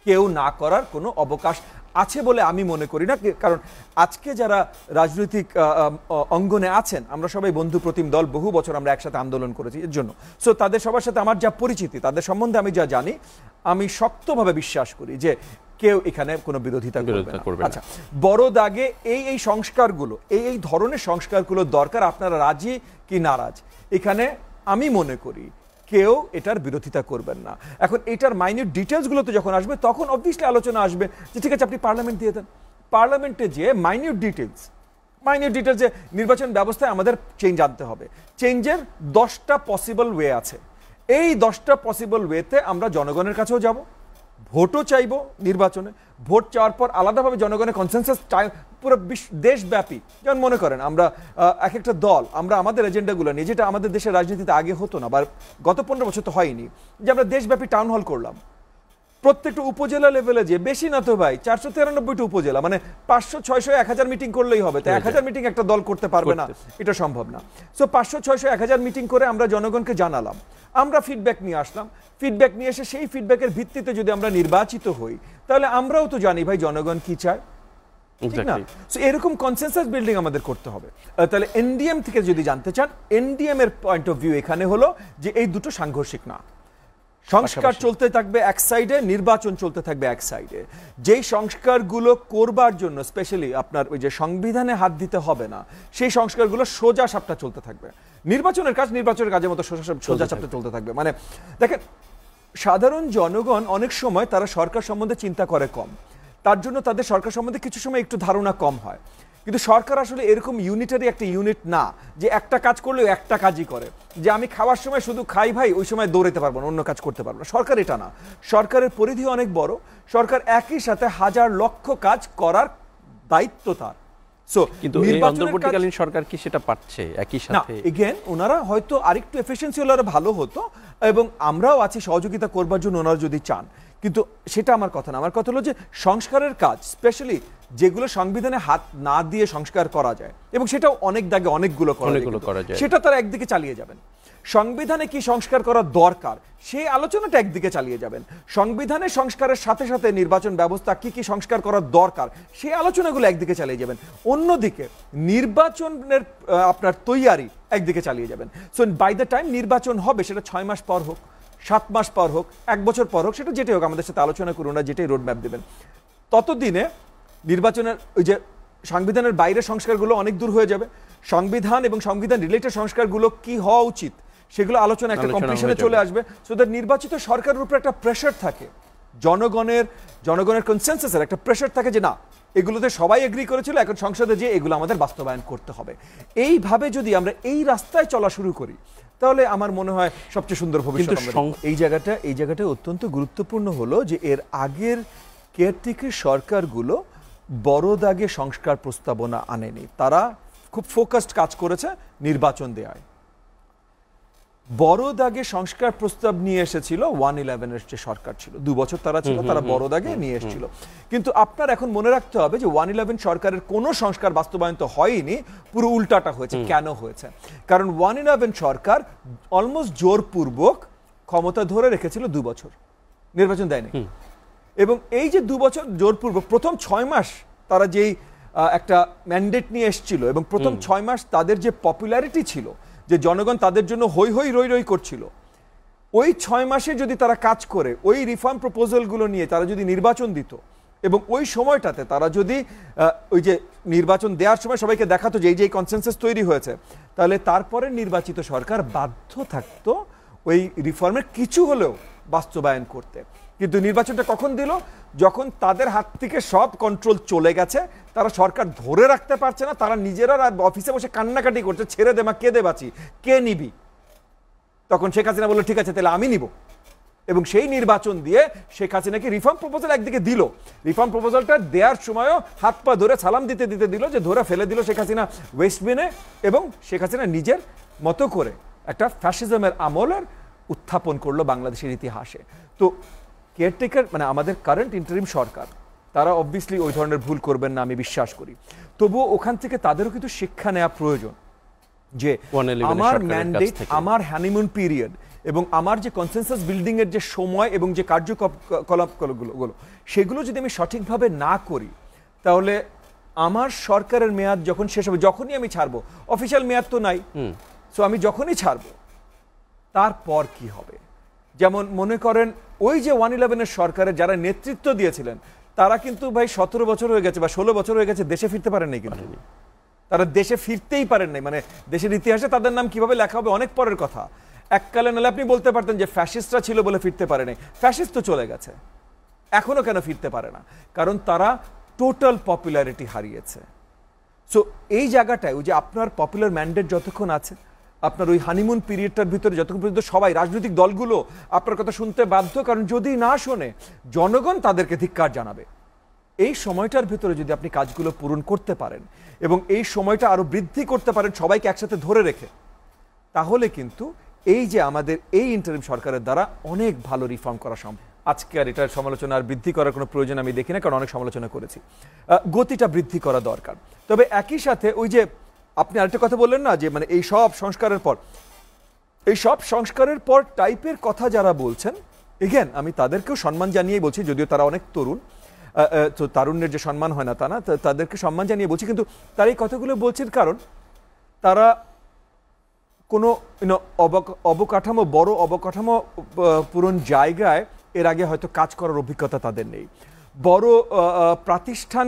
কেউ না করার কোনো অবকাশ আছে বলে আমি মনে করি না। কারণ আজকে যারা রাজনৈতিক অঙ্গনে আছেন, আমরা সবাই বন্ধু প্রতিম দল, বহু বছর আমরা একসাথে আন্দোলন করেছি এর জন্য। সো তাদের সবার সাথে আমার যা পরিচিতি, তাদের সম্বন্ধে আমি যা জানি, আমি শক্তভাবে বিশ্বাস করি যে কেউ এখানে কোনো বিরোধিতা করবে না। আচ্ছা, বড় দাগে এই সংস্কারগুলো, এই ধরনের সংস্কারগুলো দরকার, আপনারা রাজি কি নারাজ? এখানে আমি মনে করি কেউ এটার বিরোধিতা করবেন না। এখন এটার মাইনিউট ডিটেলসগুলোতে যখন আসবে তখন অবভিয়াসলি আলোচনা আসবে যে ঠিক আছে আপনি পার্লামেন্ট দিয়ে দেন, পার্লামেন্টে যে মাইনিউট ডিটেলস যে নির্বাচন ব্যবস্থায় আমাদের চেঞ্জ আনতে হবে, চেঞ্জের 10টা পসিবল ওয়ে আছে। এই 10টা পসিবল ওয়েতে আমরা জনগণের কাছেও যাব, ভোটও চাইবো নির্বাচনে, ভোট চাওয়ার পর আলাদাভাবে জনগণের কনসেনসাস পুরো দেশব্যাপী, যেমন মনে করেন আমরা এক একটা দল আমরা আমাদের এজেন্ডাগুলো নিয়ে, যেটা আমাদের দেশের রাজনীতিতে আগে হতো না বা গত 15 বছর তো হয়নি, যে আমরা দেশব্যাপী টাউন হল করলাম প্রত্যেকটা উপজেলা লেভেলে, যে বেশি না তো ভাই 493টা উপজেলা, মানে 500, 600, 1000 মিটিং করলেই হবে। তো 1000 মিটিং একটা দল করতে পারবে না, এটা সম্ভব না। সো 500, 600, 1000 মিটিং করে আমরা জনগণকে জানালাম, আমরা ফিডব্যাক নিয়ে আসলাম, ফিডব্যাক নিয়ে এসে সেই ফিডব্যাকের ভিত্তিতে যদি আমরা নির্বাচিত হই তাহলে আমরাও তো জানি ভাই জনগণ কি চায়, ঠিক না? সো এরকম কনসেনসাস বিল্ডিং আমাদের করতে হবে। তাহলে এনডিএম থেকে যদি জানতে চান, এনডিএম এর পয়েন্ট অফ ভিউ এখানে হলো যে এই দুটো সাংঘর্ষিক না, সংস্কার চলতে থাকবে এক সাইডে, নির্বাচন চলতে থাকবে এক সাইডে। যেই সংস্কারগুলো করবার জন্য স্পেশালি আপনার ওই যে সংবিধানে হাত দিতে হবে না, সেই সংস্কারগুলো সোজা সাপটা চলতে থাকবে। নির্বাচনের কাজের মতো সোজা সাপটা চলতে থাকবে। মানে দেখেন, সাধারণ জনগণ অনেক সময় তারা সরকার সম্বন্ধে চিন্তা করে কম, তার জন্য তাদের সরকার সম্বন্ধে কিছু সময় একটু ধারণা কম হয়। কিন্তু সরকার আসলে এরকম ইউনিটারি একটা ইউনিট না যে একটা কাজ করলেও একটা কাজই করে, যে আমি খাওয়ার সময় শুধু খাই ভাই, ওই সময় দৌড়াতে পারবো না, অন্য কাজ করতে পারবো না। সরকার এটা না, সরকারের পরিধি অনেক বড়, সরকার একই সাথে হাজার লক্ষ কাজ করার দায়িত্ব তার। সো কিন্তু এই অন্তর্বর্তীকালীন সরকার কি সেটা পাচ্ছে একই সাথে? এগেন ওনারা হয়তো আরেকটু এফিশিয়েন্সি হলে ভালো হতো, এবং আমরাও আছি সহযোগিতা করবার জন্য ওনারা যদি চান, কিন্তু সেটা আমার কথা না। আমার কথা হলো যে সংস্কারের কাজ স্পেশালি যেগুলো সংবিধানে হাত না দিয়ে সংস্কার করা যায়, এবং সেটাও অনেক দাগে অনেকগুলো করা যায়, সেটা তারা একদিকে চালিয়ে যাবেন। সংবিধানে কি সংস্কার করা দরকার সেই আলোচনাটা একদিকে চালিয়ে যাবেন, সংবিধানের সংস্কারের সাথে সাথে নির্বাচন ব্যবস্থা কি কি সংস্কার করা দরকার সেই আলোচনাগুলো একদিকে চালিয়ে যাবেন, অন্যদিকে নির্বাচনের আপনার তৈয়ারি একদিকে চালিয়ে যাবেন। সো বাই দ্য টাইম নির্বাচন হবে, সেটা 6 মাস পর হোক, 7 মাস পর হোক, 1 বছর পর হোক, সেটা যেটাই হোক, আমাদের সাথে আলোচনা করুন, না যেটাই রোড ম্যাপ দেবেন, ততদিনে নির্বাচনের ওই যে সংবিধানের বাইরে সংস্কারগুলো অনেক দূর হয়ে যাবে। সংবিধান এবং সংবিধান রিলেটেড সংস্কারগুলো কি হওয়া উচিত সেগুলো আলোচনা একটা কম্পিটিশনে চলে আসবে, সো দ্যাট নির্বাচিত সরকারের উপর একটা প্রেশার থাকে, জনগণের কনসেনসাসের একটা প্রেশার থাকে যে না এগুলোতে সবাই এগ্রি করেছিল, এখন সংসদে যে এগুলো আমাদের বাস্তবায়ন করতে হবে। এইভাবে যদি আমরা এই রাস্তায় চলা শুরু করি তাহলে আমার মনে হয় সবচেয়ে সুন্দর ভবিষ্যৎ। এই জায়গাটা অত্যন্ত গুরুত্বপূর্ণ হলো যে এর আগের কেয়ারটেকার সরকারগুলো বড় দাগে সংস্কার প্রস্তাবনা আনেনি, তারা খুব ফোকাসড কাজ করেছে নির্বাচন দেওয়ায়। বড় দাগে সংস্কার প্রস্তাব নিয়ে এসেছিল 111-এর যে সরকার ছিল, 2 বছর তারা ছিল, তারা বড় দাগে নিয়ে এসেছিল। কিন্তু আপনার এখন মনে রাখতে হবে যে 111 সরকারের কোনো সংস্কার বাস্তবায়ন তো হয়নি, পুরো উল্টাটা হয়েছে। কেন হয়েছে? কারণ 111 সরকার অলমোস্ট জোরপূর্বক ক্ষমতা ধরে রেখেছিল 2 বছর, নির্বাচন দেয়নি। এবং এই যে 2 বছর জোরপূর্বক প্রথম 6 মাস তারা যেই একটা ম্যান্ডেট নিয়ে এসেছিল, এবং প্রথম 6 মাস তাদের যে পপুলারিটি ছিল, যে জনগণ তাদের জন্য হই হই রই রই করছিল, ওই 6 মাসে যদি তারা কাজ করে ওই রিফর্ম প্রপোজালগুলো নিয়ে তারা যদি নির্বাচন দিত, এবং ওই সময়টাতে তারা যদি ওই যে নির্বাচন দেওয়ার সময় সবাইকে দেখাতো যে এই যে কনসেনসাস তৈরি হয়েছে, তাহলে তারপরে নির্বাচিত সরকার বাধ্য থাকতো ওই রিফর্মের কিছু হলেও বাস্তবায়ন করতে। কিন্তু নির্বাচনটা কখন দিল? যখন তাদের হাত থেকে সব কন্ট্রোল চলে গেছে, তারা সরকার ধরে রাখতে পারছে না, তারা নিজেরা অফিসে বসে কান্নাকাটি করছে, ছেড়ে দে মা, কে দে বাঁচি, কে নিবি? তখন শেখ হাসিনা বলল ঠিক আছে তাহলে আমি নিব, এবং সেই নির্বাচন দিয়ে শেখ হাসিনাকে রিফর্ম প্রপোজাল একদিকে দিল, রিফর্ম প্রপোজালটা দেওয়ার সময়ও হাত পা ধরে সালাম দিতে দিতে দিল, যে ধরে ফেলে দিল শেখ হাসিনা ওয়েস্টবিনে, এবং শেখ হাসিনা নিজের মতো করে একটা ফ্যাসিজমের আমলের উত্থাপন করলো বাংলাদেশের ইতিহাসে। তো কেয়ারটেকার মানে আমাদের কারেন্ট ইন্টারিম সরকার, তারা অবভিয়াসলি ওই ধরনের ভুল করবেন না আমি বিশ্বাস করি, তবুও ওখান থেকে তাদেরও কিন্তু শিক্ষা নেওয়া প্রয়োজন, যে আমার ম্যান্ডেট, আমার হানিমুন পিরিয়ড, এবং আমার যে কনসেনসাস বিল্ডিং এর যে সময় এবং যে কার্যকলাপগুলো, সেগুলো যদি আমি সঠিকভাবে না করি, তাহলে আমার সরকারের মেয়াদ যখন শেষ হবে, যখনই আমি ছাড়বো, অফিসিয়াল মেয়াদ তো নাই, সো আমি যখনই ছাড়বো তারপর কি হবে? যেমন মনে করেন ওই যে 111-এর সরকারের যারা নেতৃত্ব দিয়েছিলেন, তারা কিন্তু ভাই 17 বছর হয়ে গেছে বা 16 বছর হয়ে গেছে, দেশে ফিরতে পারেন নাই। কিন্তু তারা দেশে ফিরতেই পারেন নাই। মানে দেশের ইতিহাসে তাদের নাম কিভাবে লেখা হবে অনেক পরের কথা। এককালে নাহলে আপনি বলতে পারতেন যে ফ্যাসিস্টরা ছিল বলে ফিরতে পারে নাই। ফ্যাসিস্ট তো চলে গেছে, এখনো কেন ফিরতে পারে না? কারণ তারা টোটাল পপুলারিটি হারিয়েছে। সো এই জায়গাটায় ওই যে আপনার পপুলার ম্যান্ডেট যতক্ষণ আছে, আপনার ওই হানিমুন পিরিয়ডটার ভিতরে যতক্ষণ পর্যন্ত সবাই রাজনৈতিক দলগুলো আপনার কথা শুনতে বাধ্য, কারণ যদি না শোনে জনগণ তাদেরকে ধিক্কার জানাবে। এই সময়টার ভিতরে যদি আপনি কাজগুলো পূরণ করতে পারেন এবং এই সময়টা আরো বৃদ্ধি করতে পারেন সবাইকে একসাথে ধরে রেখে, তাহলে কিন্তু এই যে আমাদের এই ইন্টারিম সরকারের দ্বারা অনেক ভালো রিফর্ম করা সম্ভব। আজকে আর এটার সমালোচনা আর বৃদ্ধি করার কোনো প্রয়োজন আমি দেখি না, কারণ অনেক সমালোচনা করেছি। গতিটা বৃদ্ধি করা দরকার। তবে একই সাথে ওই যে আপনি আরেকটা কথা বললেন না, যে মানে এই সব সংস্কারের পর টাইপের কথা যারা বলছেন, এগেন আমি তাদেরকেও সম্মান জানিয়েই বলছি, যদিও তারা অনেক তরুণ, তো তারুণ্যের যে সম্মান হয় না তা না, তাদেরকে সম্মান জানিয়ে বলছি। কিন্তু তারা এই কথাগুলো বলছেন কারণ তারা কোনো অবকাঠামো, বড় অবকাঠামো পূরণ জায়গায় এর আগে হয়তো কাজ করার অভিজ্ঞতা তাদের নেই। বড় প্রতিষ্ঠান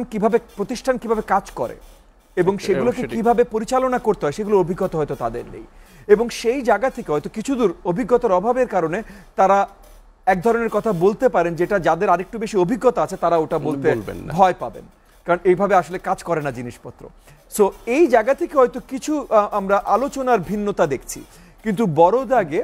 কিভাবে কাজ করে এবং সেগুলোকে কিভাবে পরিচালনা করতে হয় সেগুলোর অভিজ্ঞতা হয়তো তাদের নেই। এবং সেই জায়গা থেকে হয়তো কিছু দূর অভিজ্ঞতার অভাবের কারণে তারা এক ধরনের কথা বলতে পারেন, যেটা যাদের আরেকটু বেশি অভিজ্ঞতা আছে তারা ওটা বলতে ভয় পাবেন, কারণ এইভাবে আসলে কাজ করে না জিনিসপত্র। সো এই জায়গা থেকে হয়তো কিছু আমরা আলোচনার ভিন্নতা দেখছি, কিন্তু বড় দাগে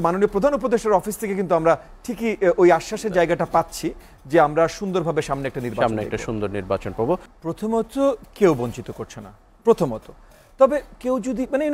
মাননীয় প্রধান উপদেষ্টার অফিস থেকে কিন্তু আমরা ঠিকই ওই আশ্বাসের জায়গাটা পাচ্ছি যে আমরা সুন্দরভাবে সামনে একটা সুন্দর নির্বাচন পাবো। প্রথমত কেউ বঞ্চিত করছে না, প্রথমত। তবে কেউ যদি মানে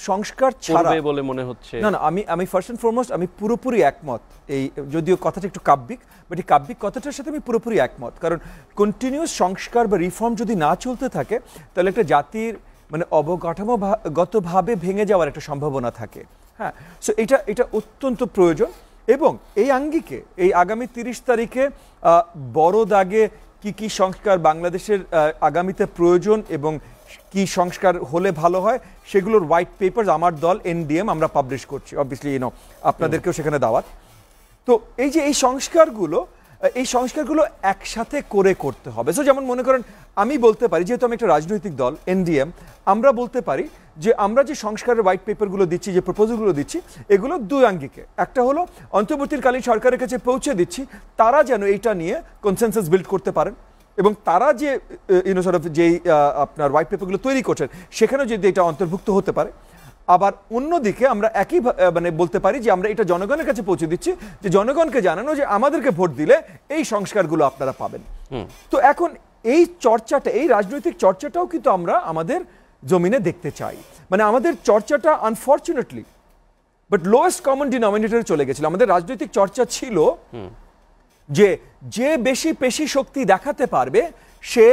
সংস্কার ছাড়া বলে মনে হচ্ছে না, আমি ফার্স্ট এন্ড ফরমোস্ট আমি পুরোপুরি একমত। এই যদিও কথাটা একটু কাব্যিক, বাট এই কাব্যিক কথাটার সাথে আমি পুরোপুরি একমত। কারণ কন্টিনিউয়াস সংস্কার বা রিফর্ম যদি না চলতে থাকে, তাহলে একটা জাতির মানে অবকাঠামোগতভাবে ভেঙে যাওয়ার একটা সম্ভাবনা থাকে। হ্যাঁ, সো এটা অত্যন্ত প্রয়োজন। এবং এই আঙ্গিকে এই আগামী 30 তারিখে বড় দাগে কি সংস্কার বাংলাদেশের আগামীতে প্রয়োজন এবং কি সংস্কার হলে ভালো হয় সেগুলোর হোয়াইট পেপার আমার দল এনডিএম আমরা পাবলিশ করছি। অবভিয়াসলি আপনাদেরকেও সেখানে দাওয়াত। তো এই যে এই সংস্কারগুলো একসাথে করতে হবে। সো যেমন মনে করেন আমি বলতে পারি, যেহেতু আমি একটা রাজনৈতিক দল এনডিএম, আমরা বলতে পারি যে আমরা যে সংস্কারের হোয়াইট পেপারগুলো দিচ্ছি, যে প্রপোজালগুলো দিচ্ছি, এগুলো দুই আঙ্গিকে। একটা হলো অন্তর্বর্তীকালীন সরকারের কাছে পৌঁছে দিচ্ছি, তারা যেন এইটা নিয়ে কনসেনসাস বিল্ড করতে পারেন এবং তারা যে যেই আপনার হোয়াইট পেপারগুলো তৈরি করছেন সেখানেও যদি এটা অন্তর্ভুক্ত হতে পারে। আবার অন্যদিকে আমরা একই মানে বলতে পারি যে আমরা এটা জনগণের কাছে পৌঁছে দিচ্ছি, যে জনগণকে জানানো যে আমাদেরকে ভোট দিলে এই সংস্কারগুলো আপনারা পাবেন। তো এখন এই চর্চাটা, এই রাজনৈতিক চর্চাটাও কিন্তু আমরা আমাদের জমিনে দেখতে চাই। মানে আমাদের চর্চাটা আনফরচুনেটলি বাট লোয়েস্ট কমন ডিনোমিনেটরে চলে গেছিল। আমাদের রাজনৈতিক চর্চা ছিল যে বেশি পেশি শক্তি দেখাতে পারবে সে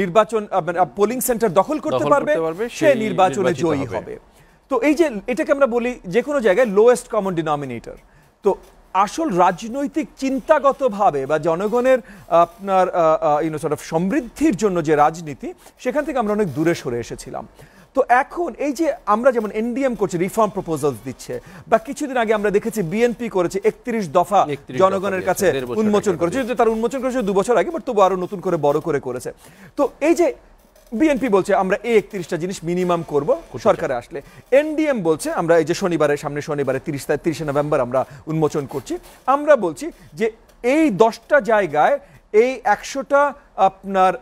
নির্বাচন পোলিং সেন্টার দখল করতে পারবে, সে নির্বাচনে জয়ী হবে। তো এই যে এটাকে আমরা বলি যে কোনো জায়গায় লোয়েস্ট কমন ডিনোমিনেটর। তো আসল রাজনৈতিক চিন্তাগতভাবে বা জনগণের আপনার সমৃদ্ধির জন্য যে রাজনীতি, সেখান থেকে আমরা অনেক দূরে সরে এসেছিলাম। তো এখন এই যে আমরা যেমন এনডিএম করছে, রিফর্ম প্রপোজালস দিচ্ছে, বা কিছুদিন আগে আমরা দেখেছি বিএনপি করেছে 31 দফা জনগণের কাছে উন্মোচন করেছে। তার উন্মোচন করেছে 2 বছর আগে, বাট তবু আরো নতুন করে বড় করে করেছে। তো এই যে বিএনপি বলছে আমরা এই 31টা জিনিস মিনিমাম করব সরকারে আসলে, এনডিএম বলছে আমরা এই যে সামনে শনিবারে 30 নভেম্বর আমরা উন্মোচন করছি, আমরা বলছি যে এই 10টা জায়গায় এই 100টা আপনার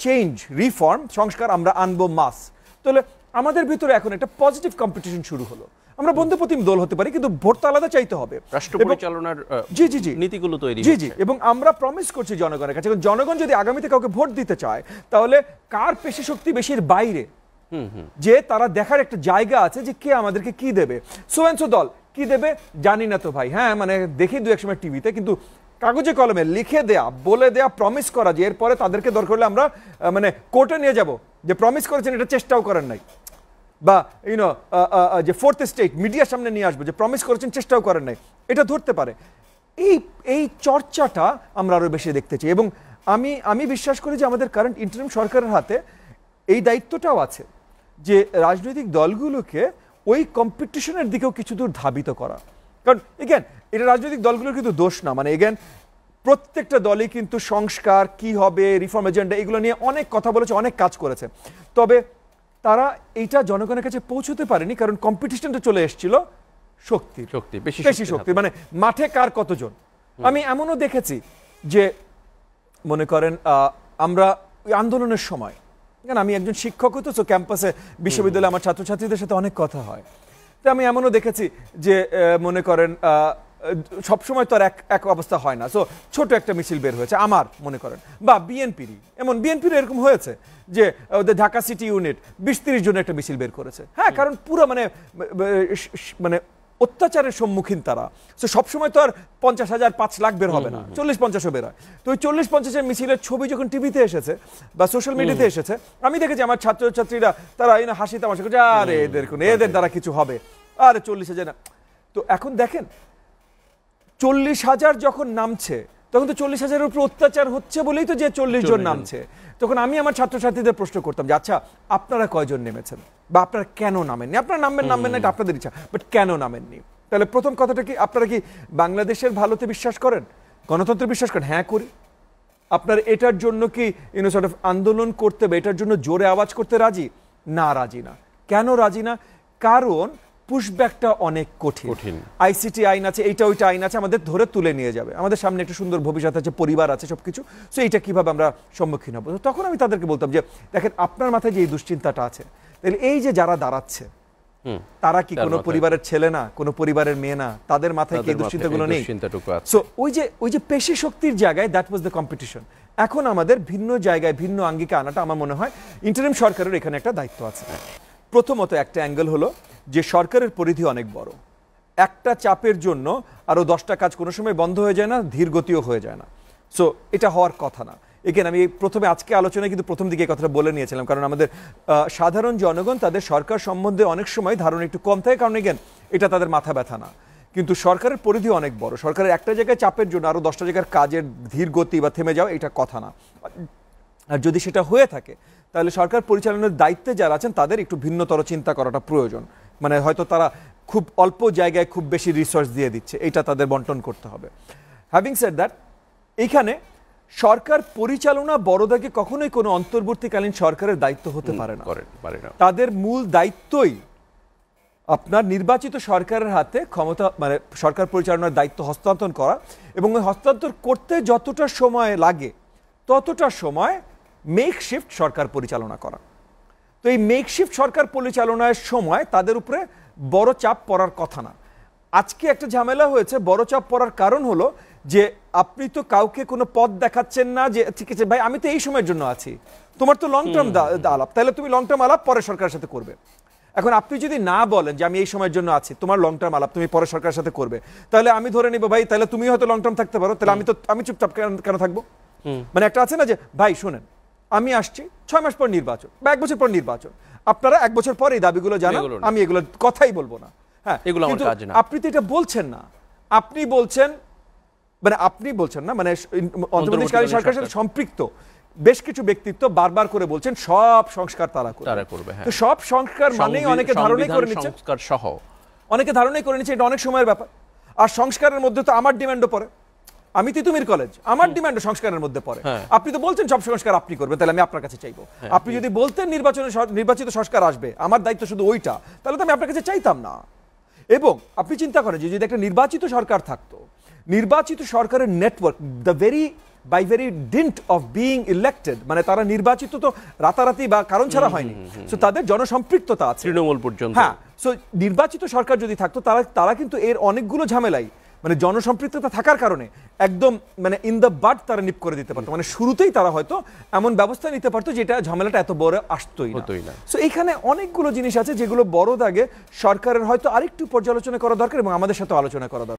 চেঞ্জ রিফর্ম সংস্কার আমরা আনবো মাস। তাহলে আমাদের ভিতরে এখন একটা পজিটিভ কম্পিটিশন শুরু হলো। আমরা বন্ধুপ্রতিম দল হতে পারি, কিন্তু ভোট তো আলাদা চাইতে হবে, রাষ্ট্র পরিচালনার নীতিগুলো তৈরি জি। এবং আমরা প্রমিস করছি জনগণের কাছে, জনগণ যদি আগামীতে কাউকে ভোট দিতে চায়, তাহলে কার পেশি শক্তি বেশির বাইরে যে তারা দেখার একটা জায়গা আছে যে কে আমাদেরকে কি দেবে। সোয়েন্সো দল কি দেবে জানি না তো ভাই, হ্যাঁ মানে দেখি 2-1 সময় টিভিতে, কিন্তু কাগজে কলমে লিখে দেয়া, বলে দেয়া, প্রমিস করা যে এরপরে তাদেরকে দরকার হলে আমরা মানে কোর্টে নিয়ে যাব, যে প্রমিস করেছেন এটা চেষ্টাও করেন নাই, বা যে ফোর্থ স্টেট মিডিয়ার সামনে নিয়ে আসবে যে প্রমিস করেছেন চেষ্টাও করেন নাই, এটা ধরতে পারে। এই চর্চাটা আমরা আরো বেশি দেখতে চাই। এবং আমি বিশ্বাস করি যে আমাদের কারেন্ট ইন্টারিম সরকারের হাতে এই দায়িত্বটাও আছে যে রাজনৈতিক দলগুলোকে ওই কম্পিটিশনের দিকেও কিছু দূর ধাবিত করা। কারণ এগেন এটা রাজনৈতিক দলগুলোর কিন্তু দোষ না, মানে এগেন প্রত্যেকটা দলই কিন্তু সংস্কার কি হবে, রিফর্ম এজেন্ডা এগুলো নিয়ে অনেক কথা বলেছে, অনেক কাজ করেছে। তবে তারা এইটা জনগণের কাছে পৌঁছতে পারেনি, কারণ কম্পিটিশনটা চলে এসেছিল বেশি শক্তি, মানে মাঠে কার কতজন। আমি এমনও দেখেছি যে মনে করেন আমরা আন্দোলনের সময়, আমি একজন শিক্ষক হতো, তো ক্যাম্পাসে বিশ্ববিদ্যালয়ে আমার ছাত্রছাত্রীদের সাথে অনেক কথা হয়। তো আমি এমনও দেখেছি যে মনে করেন সবসময় তো আর এক অবস্থা হয় না। সো ছোট একটা মিছিল বের হয়েছে আমার মনে করেন, বা বিএনপির এরকম হয়েছে যে ওদের ঢাকা সিটি ইউনিট 20-30 জনের একটা মিছিল বের করেছে। হ্যাঁ, কারণ পুরো মানে অত্যাচারের সম্মুখীন তারা। তো সবসময় তো আর 50,000 5 লাখ বের হবে না, 40-50ও বের হয়। তো ওই 40-50-এর মিছিলের ছবি যখন টিভিতে এসেছে বা সোশ্যাল মিডিয়াতে এসেছে, আমি দেখেছি আমার ছাত্রছাত্রীরা তারা হাসি তামাশা করছে, আরে এদের দ্বারা কিছু হবে, আরে 40,000 না। তো এখন দেখেন 40,000 যখন নামছে, তখন তো 40,000-এর উপর অত্যাচার হচ্ছে বলেই তো যে 40 জন নামছে। তখন আমি আমার ছাত্রছাত্রীদের প্রশ্ন করতাম যে আচ্ছা আপনারা কয়জন নেমেছেন, বা আপনারা কেন নামেননি? আপনারা নামবেন না, এটা আপনাদের ইচ্ছা, বাট কেন নামেননি? তাহলে প্রথম কথাটা কি, আপনারা কি বাংলাদেশের ভালোতে বিশ্বাস করেন, গণতন্ত্রে বিশ্বাস করেন? হ্যাঁ করি। আপনার এটার জন্য কি সর্ট অফ আন্দোলন করতে বা এটার জন্য জোরে আওয়াজ করতে রাজি না? রাজি না। কেন রাজি না? কারণ পুশব্যাকটা অনেক কঠিন। আইসিটি আইন আছে, এইটা ওইটা আইন আছে, আমাদের ধরে তুলে নিয়ে যাবে। আমাদের সামনে একটা সুন্দর ভবিষ্যৎ আছে, পরিবার আছে, সবকিছু। সো এইটা কিভাবে আমরা সম্মুখীন হবো? তখন আমি তাদেরকে বলতাম যে দেখেন, আপনার মাথায় যে এই দুশ্চিন্তাটা আছে, তাহলে এই যে যারা দাঁড়াচ্ছে তারা কি কোনো পরিবারের ছেলে না, কোনো পরিবারের মেয়ে না? তাদের মাথায় কি এই দুশ্চিন্তাগুলো নেই? সো ওই যে পেশি শক্তির জায়গায় দ্যাট ওয়াজ দ্য কম্পিটিশন। এখন আমাদের ভিন্ন জায়গায় ভিন্ন আঙ্গিকে আনাটা আমার মনে হয় ইন্টারিম সরকারের এখানে একটা দায়িত্ব আছে। প্রথমত একটা অ্যাঙ্গেল হলো যে সরকারের পরিধি অনেক বড়, একটা চাপের জন্য আরো 10টা কাজ কোনো সময় বন্ধ হয়ে যায় না, ধীর গতিও হয়ে যায় না। সো এটা হওয়ার কথা না। এখানে আমি প্রথমে আজকে আলোচনায় কিন্তু প্রথম দিকে কথাটা বলে নিয়েছিলাম, কারণ আমাদের সাধারণ জনগণ তাদের সরকার সম্বন্ধে অনেক সময় ধারণা একটু কম থাকে, কারণ এগেন এটা তাদের মাথা ব্যথা না, কিন্তু সরকারের পরিধি অনেক বড়। সরকারের একটা জায়গায় চাপের জন্য আরো 10টা জায়গার কাজের ধীর গতি বা থেমে যাওয়া এটা কথা না। আর যদি সেটা হয়ে থাকে, তাহলে সরকার পরিচালনার দায়িত্বে যারা আছেন তাদের একটু ভিন্নতর চিন্তা করাটা প্রয়োজন। মানে হয়তো তারা খুব অল্প জায়গায় খুব বেশি রিসোর্স দিয়ে দিচ্ছে, এটা তাদের বন্টন করতে হবে। হ্যাভিং সেড দ্যাট, এইখানে সরকার পরিচালনা বড়দাকে কখনোই কোনো অন্তর্বর্তীকালীন সরকারের দায়িত্ব হতে পারে না। তাদের মূল দায়িত্বই আপনার নির্বাচিত সরকারের হাতে ক্ষমতা, মানে সরকার পরিচালনার দায়িত্ব হস্তান্তর করা, এবং ওই হস্তান্তর করতে যতটা সময় লাগে ততটা সময় মেকশিফট সরকার পরিচালনা করা। তো এই মেকশিফট সরকার পরিচালনার সময় তাদের উপরে বড় চাপ পড়ার কথা না। আজকে একটা ঝামেলা হয়েছে, বড় চাপ পড়ার কারণ হলো যে আপনি তো কাউকে কোনো পথ দেখাচ্ছেন না যে ঠিক আছে ভাই আমি তো এই সময়ের জন্য আছি, তোমার তো লং টার্ম আলাপ, তাহলে তুমি লং টার্ম আলাপ পরে সরকারের সাথে করবে। এখন আপনি যদি না বলেন যে আমি এই সময়ের জন্য আছি, তোমার লং টার্ম আলাপ তুমি পরে সরকারের সাথে করবে, তাহলে আমি ধরে নিব ভাই তাহলে তুমি হয়তো লং টার্ম থাকতে পারো, তাহলে আমি চুপচাপ কেন থাকবো? মানে একটা আছে না যে ভাই শোনেন আমি আসছি 6 মাস পর নির্বাচন বা 1 বছর পর নির্বাচন, আপনারা 1 বছর পর এই দাবিগুলো জানান, আমি এগুলো কথাই বলবো না। হ্যাঁ, আপনি তো এটা বলছেন না, আপনি বলছেন মানে অন্তর্বর্তীকালীন সরকারের সাথে সম্পৃক্ত বেশ কিছু ব্যক্তিত্ব বারবার করে বলছেন সব সংস্কার তারা করবে। তো সব সংস্কার মানেই অনেকে ধারণাই করে নিচ্ছে, এটা অনেক সময়ের ব্যাপার। আর সংস্কারের মধ্যে তো আমার ডিমান্ডও পড়ে, আমি তিতুমির কলেজ, আমার ডিমান্ড সংস্কারের মধ্যে পড়ে। আপনি তো বলছেন সব সংস্কার আপনি করবেন, তাহলে আমি আপনার কাছে চাইবো। আপনি যদি বলতেন নির্বাচিত সংস্কার আসবে, আমার দায়িত্ব শুধু ওইটা, তাহলে তো আমি আপনার কাছে চাইতাম না। এবং আপনি চিন্তা করেন যে যদি একটা নির্বাচিত সরকার থাকতো, নির্বাচিত সরকারের network by very dint of being elected, মানে তারা নির্বাচিত তো রাতারাতি বা কারণ ছাড়া হয়নি, সো তাদের জনসম্পৃক্ততা আছে তৃণমূল পর্যন্ত। হ্যাঁ, সো নির্বাচিত সরকার যদি থাকতো তারা কিন্তু এর অনেকগুলো ঝামেলাই মানে জনসম্পৃক্ততা থাকার কারণে একদম মানে ইন দ্য বাট তারা নিপ করে দিতে পারতো, মানে শুরুতেই তারা হয়তো এমন ব্যবস্থা নিতে পারতো যেটা ঝামেলাটা এত বড় আসতোই না। সো এখানে অনেকগুলো জিনিস আছে যেগুলো বড় দাগে সরকারের হয়তো আরেকটু পর্যালোচনা করা দরকার এবং আমাদের সাথে আলোচনা করা দরকার।